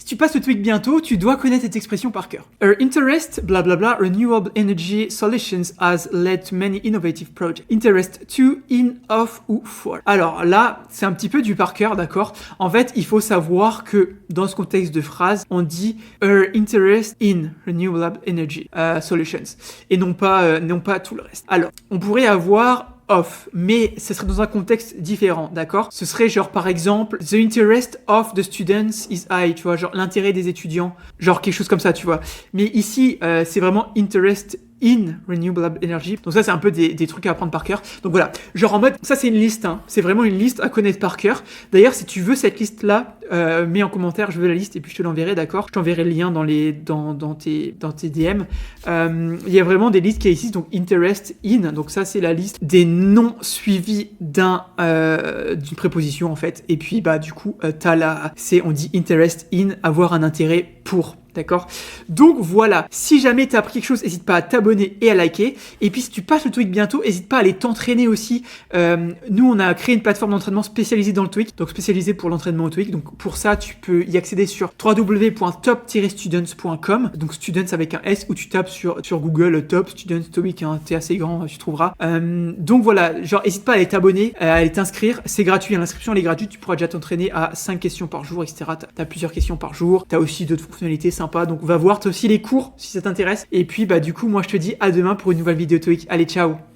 tu passes le TOEIC bientôt, tu dois connaître cette expression par cœur. Her interest, blablabla, renewable energy solutions has led to many innovative projects. Interest to, in, of ou for. Alors là, c'est un petit peu du par cœur, d'accord? En fait, il faut savoir que dans ce contexte de phrase, on dit her interest in renewable energy solutions et non pas tout le reste. Alors, on pourrait avoir of, mais ce serait dans un contexte différent, d'accord? Ce serait genre par exemple the interest of the students is high, tu vois, genre l'intérêt des étudiants, genre quelque chose comme ça, tu vois. Mais ici, c'est vraiment interest in renewable energy. Donc ça, c'est un peu des trucs à apprendre par cœur. Donc voilà, genre en mode, ça c'est une liste, hein. C'est vraiment une liste à connaître par cœur. D'ailleurs, si tu veux cette liste-là, mets en commentaire, je veux la liste et puis je te l'enverrai, d'accord? Je t'enverrai le lien dans tes DM. Il y a vraiment des listes qui existent, donc interest in, donc ça c'est la liste des noms suivis d'une préposition en fait. Et puis bah du coup, on dit interest in, avoir un intérêt pour. D'accord? Donc voilà, si jamais tu as appris quelque chose, n'hésite pas à t'abonner et à liker. Et puis si tu passes le TOEIC bientôt, n'hésite pas à aller t'entraîner aussi. Nous, on a créé une plateforme d'entraînement spécialisée dans le TOEIC, donc spécialisée pour l'entraînement au TOEIC. Donc pour ça, tu peux y accéder sur www.top-students.com, donc students avec un S, ou tu tapes sur Google Top Students TOEIC, hein, t'es assez grand, tu trouveras. Donc voilà, genre n'hésite pas à aller t'abonner, à aller t'inscrire, c'est gratuit, hein, l'inscription elle est gratuite, tu pourras déjà t'entraîner à 5 questions par jour, etc. T'as plusieurs questions par jour, t'as aussi d'autres fonctionnalités sympas, donc va voir, t'as aussi les cours si ça t'intéresse. Et puis bah du coup, moi je te dis à demain pour une nouvelle vidéo TOEIC. Allez, ciao!